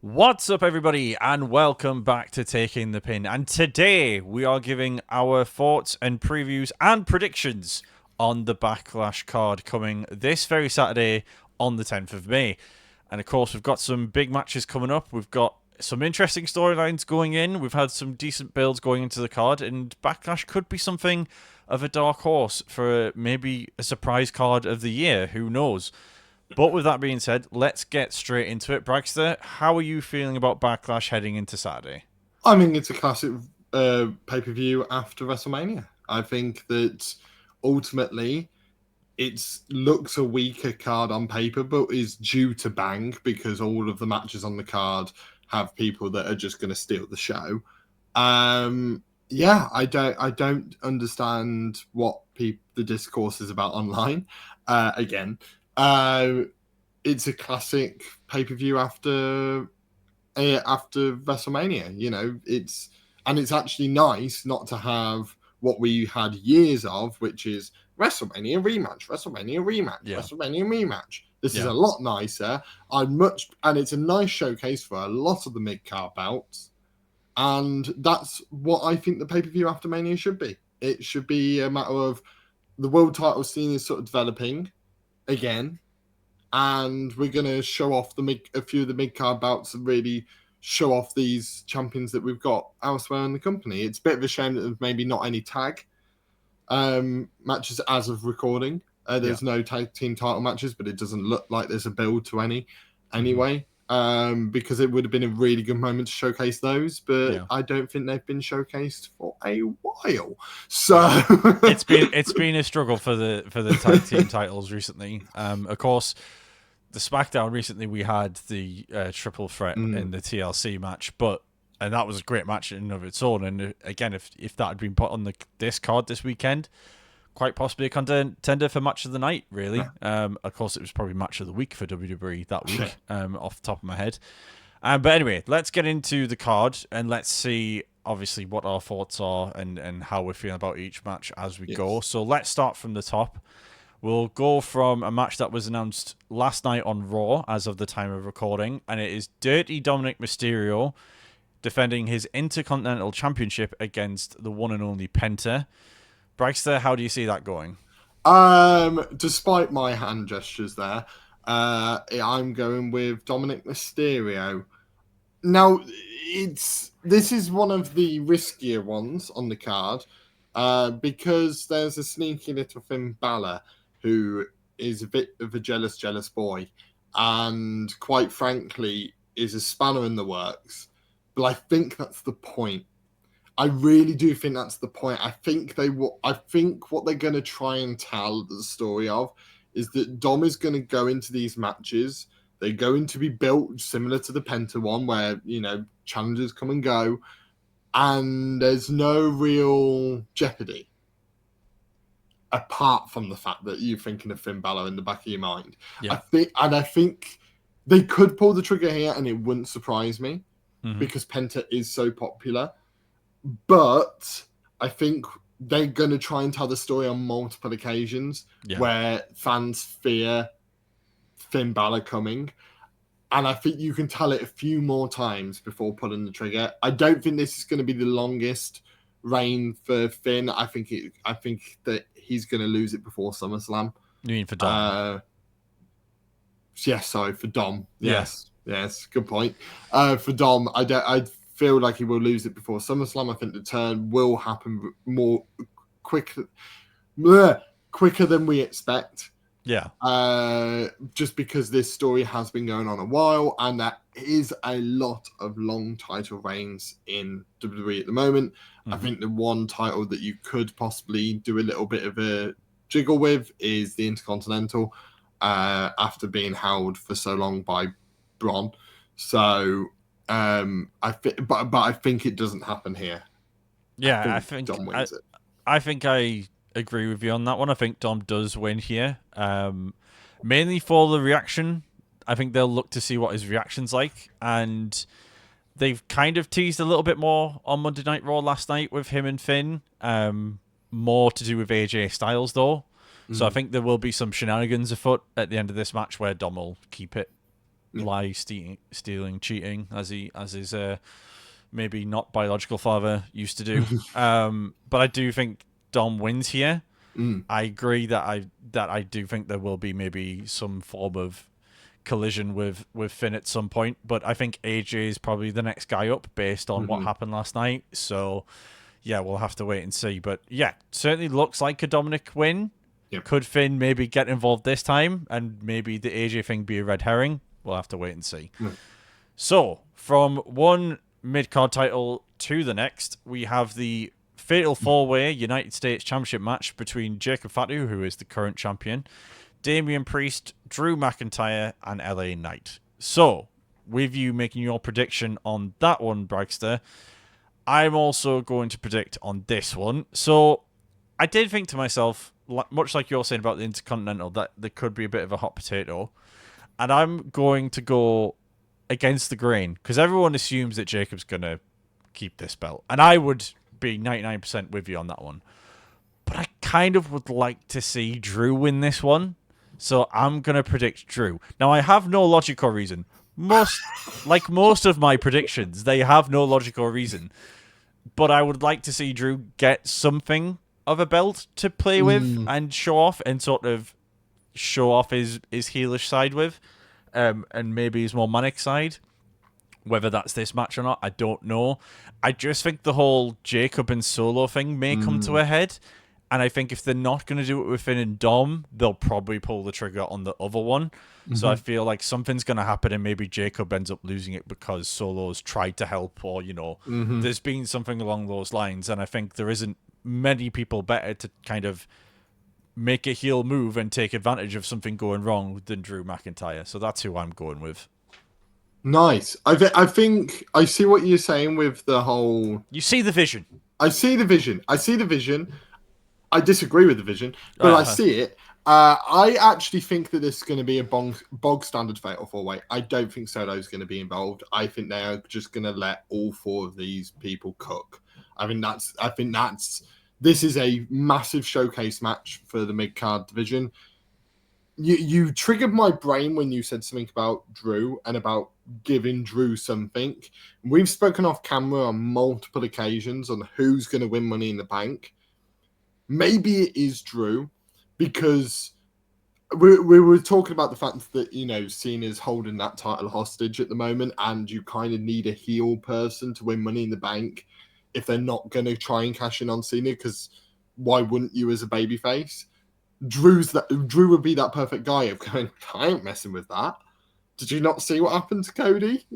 What's up, everybody, and welcome back to Taking the Pin. And today we are giving our thoughts and previews and predictions on the Backlash card coming this very Saturday on the 10th of May. And of course, we've got some big matches coming up. We've got some interesting storylines going in. We've had some decent builds going into the card, and Backlash could be something of a dark horse for maybe a surprise card of the year. Who knows? But with that being said, let's get straight into it. Bragster, how are you feeling about Backlash heading into Saturday? I mean, it's a classic pay-per-view after WrestleMania. I think that ultimately it looks a weaker card on paper, but is due to bang because all of the matches on the card have people that are just going to steal the show. I don't understand what the discourse is about online. It's a classic pay-per-view after WrestleMania. You know, it's actually nice not to have what we had years of, which is WrestleMania rematch, WrestleMania rematch. This is a lot nicer. And it's a nice showcase for a lot of the mid-card bouts. And that's what I think the pay-per-view after Mania should be. It should be a matter of the world title scene is sort of developing again, and we're going to show off a few of the mid-card bouts and really show off these champions that we've got elsewhere in the company. It's a bit of a shame that there's maybe not any tag matches as of recording. There's no tag team title matches, but it doesn't look like there's a build to any anyway, because it would have been a really good moment to showcase those, but I don't think they've been showcased for a while. So it's been a struggle for the tag team titles recently. Of course, the SmackDown recently we had the triple threat in the TLC match, and that was a great match in and of its own. And again, if that had been put on this card this weekend, quite possibly a contender for match of the night, really. Of course, it was probably match of the week for WWE that week, off the top of my head. But anyway, let's get into the card and let's see, obviously, what our thoughts are and how we're feeling about each match as we go. So let's start from the top. We'll go from a match that was announced last night on Raw as of the time of recording, and it is Dirty Dominik Mysterio defending his Intercontinental Championship against the one and only Penta. Bragster, how do you see that going? Despite my hand gestures there, I'm going with Dominik Mysterio. Now, this is one of the riskier ones on the card, because there's a sneaky little Finn Balor who is a bit of a jealous boy, and quite frankly is a spanner in the works. But I think that's the point. I really do think that's the point. I think what they're going to try and tell the story of is that Dom is going to go into these matches. They're going to be built similar to the Penta one, where, you know, challengers come and go, and there's no real jeopardy apart from the fact that you're thinking of Finn Balor in the back of your mind. I think they could pull the trigger here, and it wouldn't surprise me because Penta is so popular. But I think they're going to try and tell the story on multiple occasions where fans fear Finn Balor coming. And I think you can tell it a few more times before pulling the trigger. I don't think this is going to be the longest reign for Finn. I think that he's going to lose it before SummerSlam. You mean for Dom? For Dom. Yes, good point. For Dom, I feel like he will lose it before SummerSlam. I think the turn will happen more quicker than we expect. Just because this story has been going on a while, and there is a lot of long title reigns in WWE at the moment. I think the one title that you could possibly do a little bit of a jiggle with is the Intercontinental, after being held for so long by Braun. So I think it doesn't happen here. I think Dom wins it. I think I agree with you on that one. I think Dom does win here, mainly for the reaction. I think they'll look to see what his reaction's like, and they've kind of teased a little bit more on Monday Night Raw last night with him and Finn. More to do with AJ Styles, though. So I think there will be some shenanigans afoot at the end of this match where Dom will keep it. lie, stealing, cheating, as his maybe not biological father used to do. But I do think Dom wins here. I agree that I do think there will be maybe some form of collision with Finn at some point, but I think AJ is probably the next guy up based on what happened last night. So yeah, we'll have to wait and see. But yeah, certainly looks like a Dominik win. Yep. Could Finn maybe get involved this time and maybe the AJ thing be a red herring? We'll have to wait and see. So from one mid-card title to the next, we have the Fatal 4-Way United States Championship match between Jacob Fatu, who is the current champion, Damian Priest, Drew McIntyre, and LA Knight. So, with you making your prediction on that one, Bragster, I'm also going to predict on this one. So, I did think to myself, much like you're saying about the Intercontinental, that there could be a bit of a hot potato. And I'm going to go against the grain, because everyone assumes that Jacob's going to keep this belt. And I would be 99% with you on that one. But I kind of would like to see Drew win this one. So I'm going to predict Drew. Now, I have no logical reason. Most of my predictions, they have no logical reason. But I would like to see Drew get something of a belt to play with and show off, and sort of show off his heelish side with, and maybe his more manic side. Whether that's this match or not, I don't know. I just think the whole Jacob and Solo thing may come to a head. And I think if they're not going to do it with Finn and Dom, they'll probably pull the trigger on the other one. So I feel like something's going to happen and maybe Jacob ends up losing it because Solo's tried to help, or, there's been something along those lines. And I think there isn't many people better to kind of make a heel move and take advantage of something going wrong than Drew McIntyre. So that's who I'm going with. Nice. I think I see what you're saying with the whole... You see the vision. I see the vision. I disagree with the vision, but I see it. I actually think that this is going to be a bog standard Fatal 4-Way. I don't think Solo's going to be involved. I think they are just going to let all four of these people cook. I think this is a massive showcase match for the mid-card division. You triggered my brain when you said something about Drew and about giving Drew something. We've spoken off camera on multiple occasions on who's going to win Money in the Bank. Maybe it is Drew, because we were talking about the fact that, Cena's holding that title hostage at the moment, and you kind of need a heel person to win Money in the Bank if they're not going to try and cash in on Cena, because why wouldn't you as a babyface? Drew would be that perfect guy of going, I ain't messing with that. Did you not see what happened to Cody?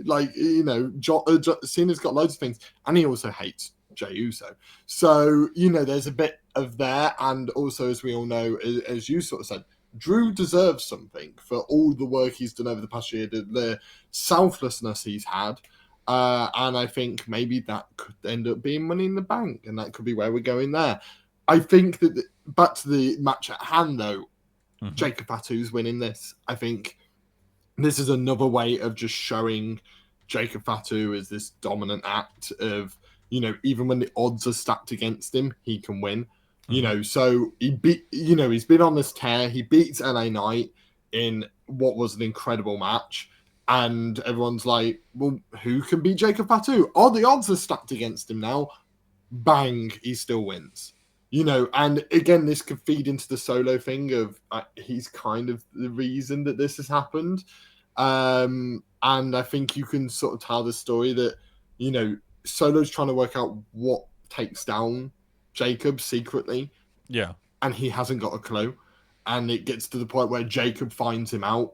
Cena's got loads of things, and he also hates Jey Uso. So, there's a bit of there, and also, as we all know, as you sort of said, Drew deserves something for all the work he's done over the past year, the selflessness he's had, and I think maybe that could end up being Money in the Bank, and that could be where we're going there. I think that, back to the match at hand, though, Jacob Fatu's winning this. I think this is another way of just showing Jacob Fatu as this dominant act of, even when the odds are stacked against him, he can win. So he's been on this tear. He beats LA Knight in what was an incredible match. And everyone's like, well, who can beat Jacob Fatu? Oh, the odds are stacked against him now. Bang, he still wins. And again, this could feed into the Solo thing of he's kind of the reason that this has happened. And I think you can sort of tell the story that, Solo's trying to work out what takes down Jacob secretly. Yeah. And he hasn't got a clue. And it gets to the point where Jacob finds him out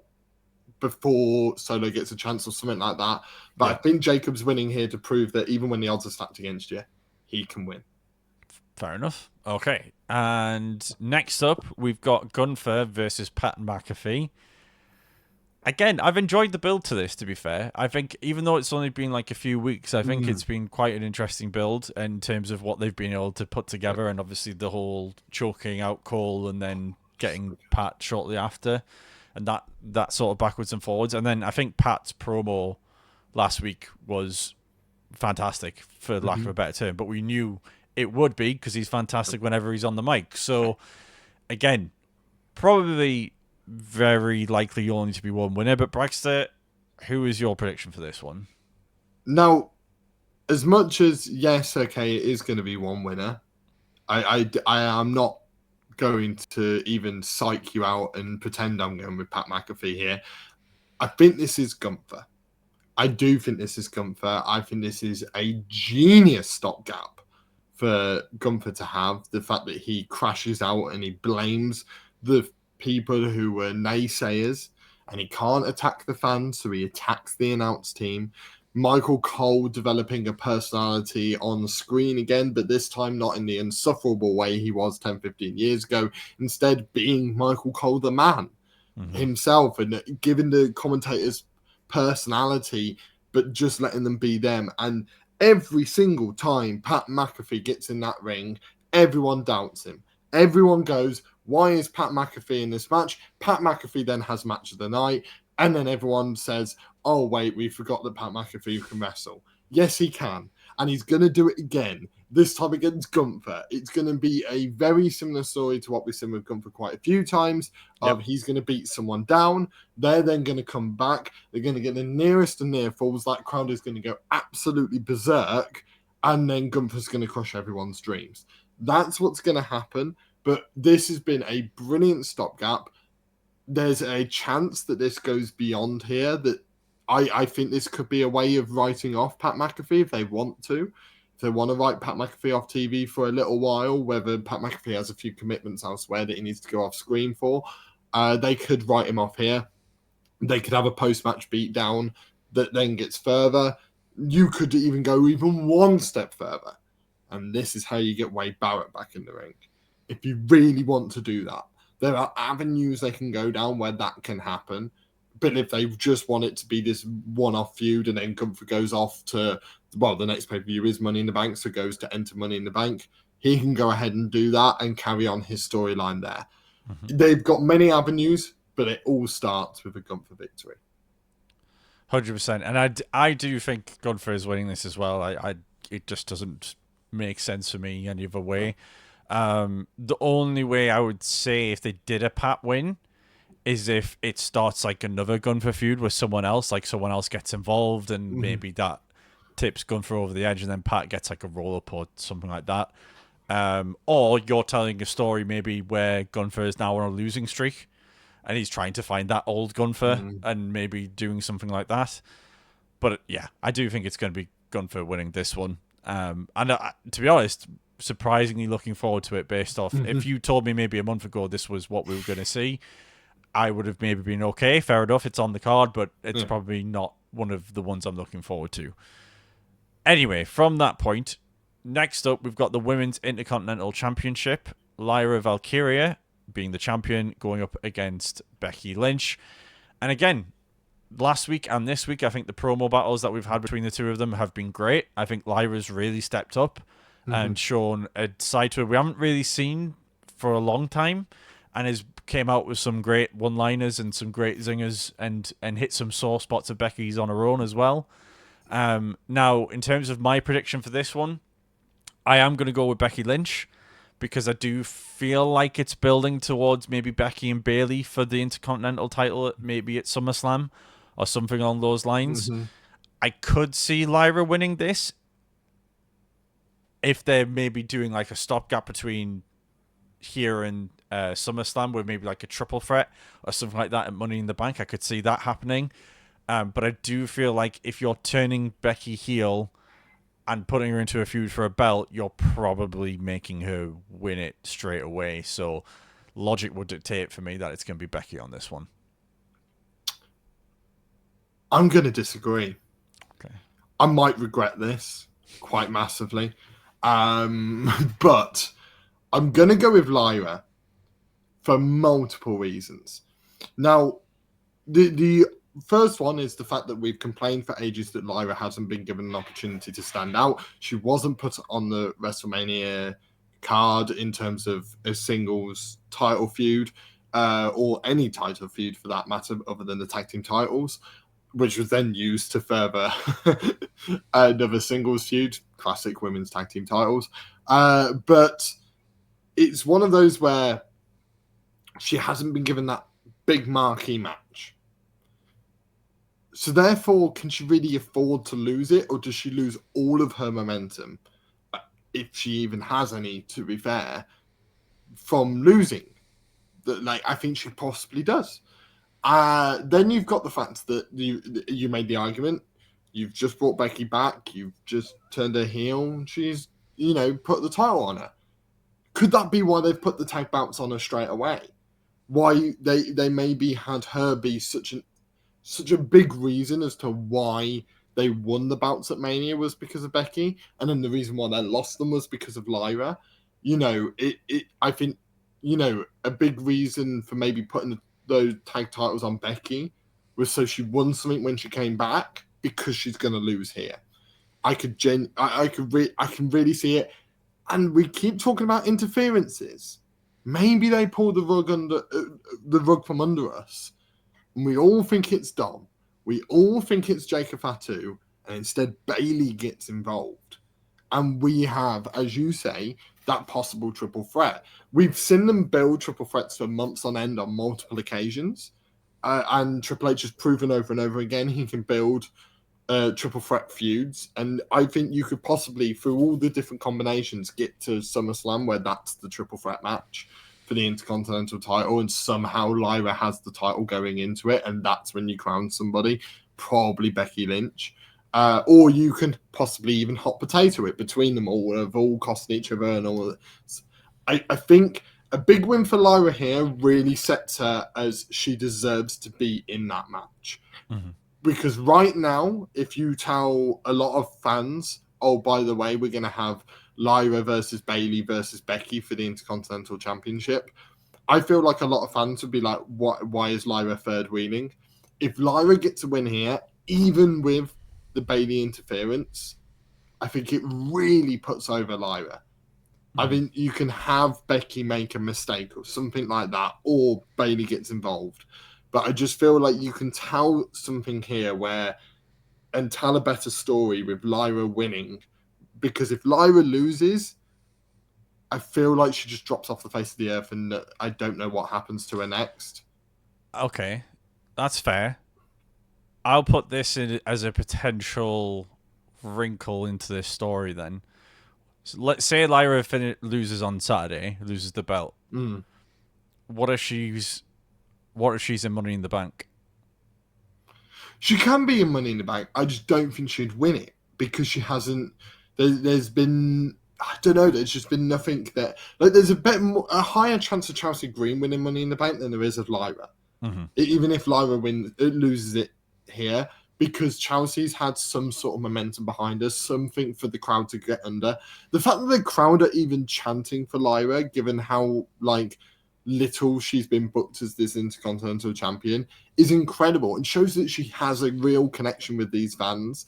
before Solo gets a chance or something like that. But I think Jacob's winning here to prove that even when the odds are stacked against you, he can win. Fair enough. Okay. And next up, we've got Gunther versus Pat McAfee. Again, I've enjoyed the build to this, to be fair. I think even though it's only been like a few weeks, I think it's been quite an interesting build in terms of what they've been able to put together, and obviously the whole choking out Cole and then getting Pat shortly after, and that sort of backwards and forwards. And then I think Pat's promo last week was fantastic, for lack of a better term, but we knew it would be because he's fantastic whenever he's on the mic. So, again, probably very likely only to be one winner. But Bragster, Who is your prediction for this one? Now, as much as, yes, okay, it is going to be one winner, I am not going to even psych you out and pretend I'm going with Pat McAfee here. I think this is Gunther. I do think this is Gunther. I think this is a genius stopgap for Gunther to have. The fact that he crashes out and he blames the people who were naysayers, and he can't attack the fans, so he attacks the announce team. Michael Cole developing a personality on screen again, but this time not in the insufferable way he was 10, 15 years ago. Instead, being Michael Cole the man himself and giving the commentators personality, but just letting them be them. And every single time Pat McAfee gets in that ring, everyone doubts him. Everyone goes, why is Pat McAfee in this match? Pat McAfee then has match of the night. And then everyone says, oh, wait, we forgot that Pat McAfee can wrestle. Yes, he can. And he's going to do it again, this time against Gunther. It's going to be a very similar story to what we've seen with Gunther quite a few times. He's going to beat someone down. They're then going to come back. They're going to get the nearest and near falls. That crowd is going to go absolutely berserk. And then Gunther's going to crush everyone's dreams. That's what's going to happen. But this has been a brilliant stopgap. There's a chance that this goes beyond here, that I think this could be a way of writing off Pat McAfee if they want to. If they want to write Pat McAfee off TV for a little while, whether Pat McAfee has a few commitments elsewhere that he needs to go off screen for, they could write him off here. They could have a post-match beatdown that then gets further. You could even go even one step further. And this is how you get Wade Barrett back in the ring. If you really want to do that. There are avenues they can go down where that can happen. But if they just want it to be this one-off feud and then Gunther goes off to, well, the next pay-per-view is Money in the Bank, so goes to enter Money in the Bank, he can go ahead and do that and carry on his storyline there. They've got many avenues, but it all starts with a Gunther victory. 100%. And I do think Gunther is winning this as well. It just doesn't make sense for me any other way. The only way I would say if they did a Pat win is if it starts like another Gunther feud with someone else, like someone else gets involved and maybe that tips Gunther over the edge and then Pat gets like a roll-up or something like that. Or you're telling a story maybe where Gunther is now on a losing streak and he's trying to find that old Gunther and maybe doing something like that. But yeah, I do think it's going to be Gunther winning this one. And to be honest, surprisingly looking forward to it based off if you told me maybe a month ago this was what we were going to see, I would have maybe been okay, fair enough, it's on the card, but it's probably not one of the ones I'm looking forward to. Anyway, from that point, next up we've got the Women's Intercontinental Championship. Lyra Valkeria being the champion going up against Becky Lynch. And again, last week and this week, I think the promo battles that we've had between the two of them have been great. I think Lyra's really stepped up and shown a side to her we haven't really seen for a long time, and has came out with some great one-liners and some great zingers and hit some sore spots of Becky's on her own as well. Now, in terms of my prediction for this one, I am going to go with Becky Lynch because I do feel like it's building towards maybe Becky and Bayley for the Intercontinental title, maybe at SummerSlam or something along those lines. I could see Lyra winning this if they're maybe doing like a stopgap between here and SummerSlam with maybe like a triple threat or something like that at Money in the Bank. I could see that happening. But I do feel like if you're turning Becky heel and putting her into a feud for a belt, you're probably making her win it straight away. So logic would dictate for me that it's going to be Becky on this one. I'm going to disagree. Okay. I might regret this quite massively. But I'm going to go with Lyra for multiple reasons. Now, the first one is the fact that we've complained for ages that Lyra hasn't been given an opportunity to stand out. She wasn't put on the WrestleMania card in terms of a singles title feud or any title feud for that matter other than the tag team titles, which was then used to further another singles feud, classic women's tag team titles. But it's one of those where she hasn't been given that big marquee match. So therefore, can she really afford to lose it, or does she lose all of her momentum, if she even has any, to be fair, from losing? Like, I think she possibly does. Then you've got the fact that you made the argument. You've just brought Becky back. You've just turned her heel. She's, put the title on her. Could that be why they've put the tag belts on her straight away? Why they maybe had her be such a big reason as to why they won the belts at Mania was because of Becky, and then the reason why they lost them was because of Lyra. I think, a big reason for maybe putting those tag titles on Becky was so she won something when she came back, because she's going to lose here. I can really see it. And we keep talking about interferences. Maybe they pull the rug from under us, and we all think it's Dom. We all think it's Jacob Fatu, and instead Bayley gets involved. And we have, as you say, that possible triple threat. We've seen them build triple threats for months on end on multiple occasions. And Triple H has proven over and over again he can build triple threat feuds. And I think you could possibly, through all the different combinations, get to SummerSlam where that's the triple threat match for the Intercontinental title, and somehow Lyra has the title going into it, and that's when you crown somebody, probably Becky Lynch. Or you can possibly even hot potato it between them all, of all costing each other and all. I think a big win for Lyra here really sets her as she deserves to be in that match. Mm-hmm. Because right now, if you tell a lot of fans, oh, by the way, we're going to have Lyra versus Bayley versus Becky for the Intercontinental Championship, I feel like a lot of fans would be like, why is Lyra third wheeling? If Lyra gets a win here, even with the Bayley interference, I think it really puts over Lyra. Mm-hmm. I mean, you can have Becky make a mistake or something like that, or Bayley gets involved. But I just feel like you can tell something here and tell a better story with Lyra winning. Because if Lyra loses, I feel like she just drops off the face of the earth, and I don't know what happens to her next. Okay, that's fair. I'll put this in as a potential wrinkle into this story then. So let's say Lyra loses on Saturday, loses the belt. Mm. What if she's in Money in the Bank? She can be in Money in the Bank. I just don't think she'd win it, because she hasn't. There's been, I don't know. There's just been nothing that, like, there's a higher chance of Chelsea Green winning Money in the Bank than there is of Lyra. Mm-hmm. Even if Lyra loses it here, because Chelsea's had some sort of momentum behind her, something for the crowd to get under. The fact that the crowd are even chanting for Lyra, given how little she's been booked as this Intercontinental Champion, is incredible, and shows that she has a real connection with these fans.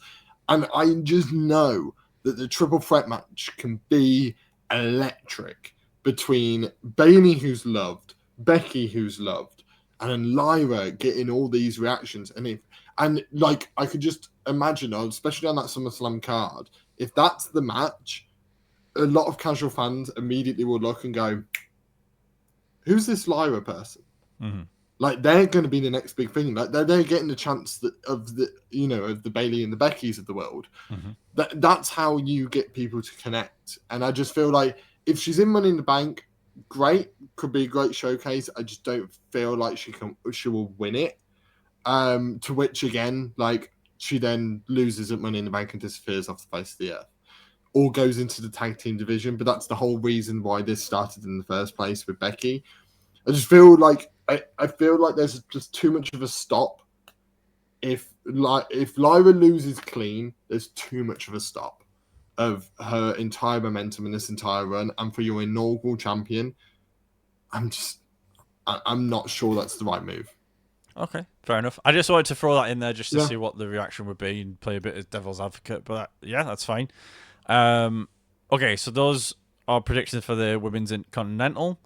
And I just know that the triple threat match can be electric between Bayley, who's loved, Becky, who's loved, and then Lyra getting all these reactions. And I could just imagine, especially on that SummerSlam card, if that's the match, a lot of casual fans immediately will look and go, who's this Lyra person? Mm-hmm. They're going to be the next big thing. They're getting the chance of the Bayley and the Beckys of the world. Mm-hmm. That's how you get people to connect. And I just feel like if she's in Money in the Bank, great, could be a great showcase. I just don't feel like she will win it. To which again, she then loses at Money in the Bank and disappears off the face of the earth, or goes into the tag team division. But that's the whole reason why this started in the first place with Becky. I just feel like I feel like there's just too much of a stop. If Lyra loses clean, there's too much of a stop of her entire momentum in this entire run. And for your inaugural champion, I'm not sure that's the right move. Okay, fair enough. I just wanted to throw that in there just to see what the reaction would be and play a bit of devil's advocate. But that's fine. Okay, so those are predictions for the Women's Intercontinental.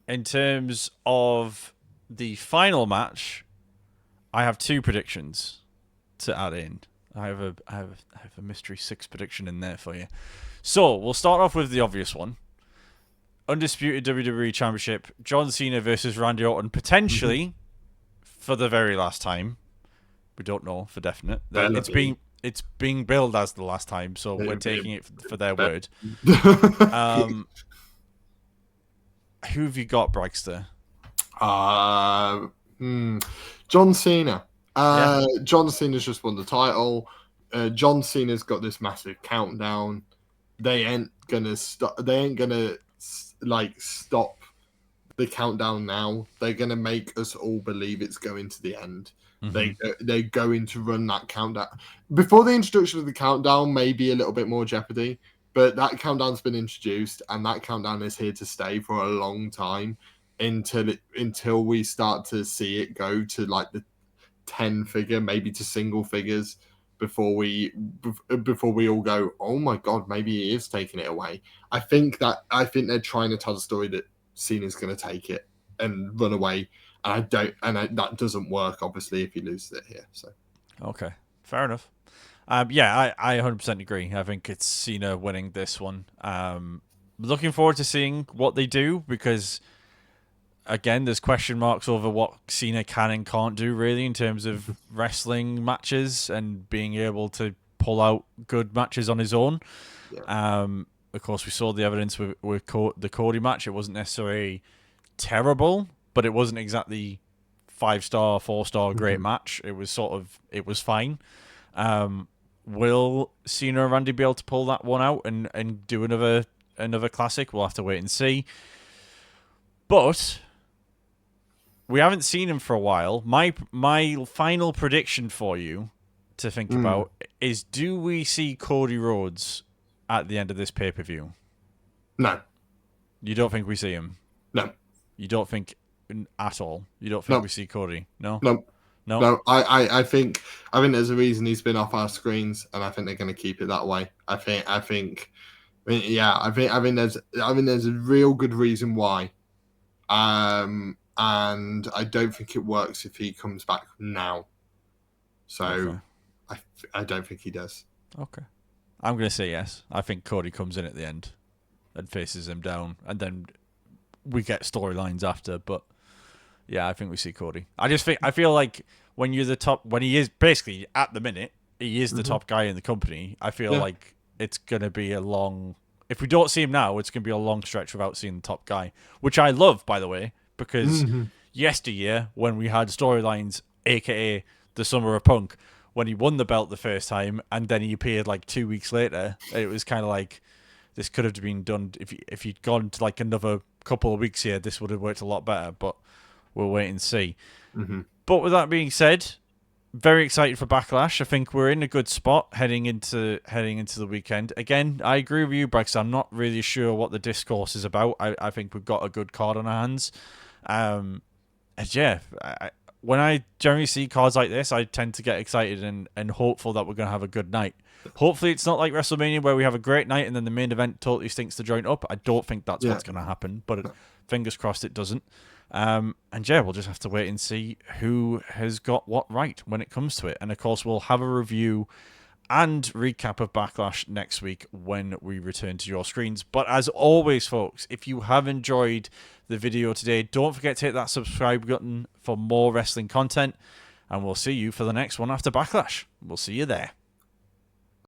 In terms of the final match, I have two predictions to add in. I have a mystery 6 prediction in there for you. So we'll start off with the obvious one. Undisputed WWE Championship, John Cena versus Randy Orton, potentially for the very last time. We don't know for definite. Better It's being billed as the last time, so we're taking it for their word. Who have you got, Bragster? John Cena. John Cena's just won the title. John Cena's got this massive countdown. They ain't gonna stop. They ain't gonna stop the countdown now. They're gonna make us all believe it's going to the end. They're going to run that countdown before the introduction of the countdown. Maybe a little bit more jeopardy, but that countdown's been introduced, and that countdown is here to stay for a long time until we start to see it go to like the 10-figure, maybe to single figures, before we all go, oh my god, maybe he is taking it away. I think they're trying to tell the story that Cena's going to take it and run away. And that doesn't work, obviously, if he loses it here. So, okay, fair enough. Yeah, I 100% agree. I think it's Cena winning this one. Looking forward to seeing what they do, because again, there's question marks over what Cena can and can't do, really, in terms of wrestling matches and being able to pull out good matches on his own. Yeah. Of course, we saw the evidence with the Cody match. It wasn't necessarily terrible, but it wasn't exactly 5-star, 4-star great match. It was fine. Will Cena and Randy be able to pull that one out and do another classic? We'll have to wait and see. But we haven't seen him for a while. My final prediction for you to think about is: do we see Cody Rhodes at the end of this pay-per-view? No. You don't think we see him? No. You don't think at all? You don't think we see Cody? No? No. I think there's a reason he's been off our screens, and I think they're going to keep it that way. I think there's a real good reason why. And I don't think it works if he comes back now. So I don't think he does. Okay. I'm going to say yes. I think Cody comes in at the end and faces him down, and then we get storylines after. But yeah, I think we see Cody. I feel like when you're the top, when he is basically at the minute, he is the top guy in the company. I feel like it's going to be a long. If we don't see him now, it's going to be a long stretch without seeing the top guy, which I love, by the way, because yesteryear when we had storylines, aka the Summer of Punk, when he won the belt the first time and then he appeared like 2 weeks later, it was kind of like this could have been done if he'd gone to like another couple of weeks here. This would have worked a lot better, but we'll wait and see. But with that being said, very excited for Backlash. I think we're in a good spot heading into the weekend. Again, I agree with you, Brex. I'm not really sure what the discourse is about. I think we've got a good card on our hands. And yeah, when I generally see cards like this, I tend to get excited and hopeful that we're going to have a good night. Hopefully it's not like WrestleMania where we have a great night and then the main event totally stinks the joint up. I don't think that's what's going to happen, but fingers crossed it doesn't. And yeah, we'll just have to wait and see who has got what right when it comes to it. And of course, we'll have a review and recap of Backlash next week when we return to your screens. But as always, folks, if you have enjoyed the video today, don't forget to hit that subscribe button for more wrestling content. And we'll see you for the next one after Backlash. We'll see you there.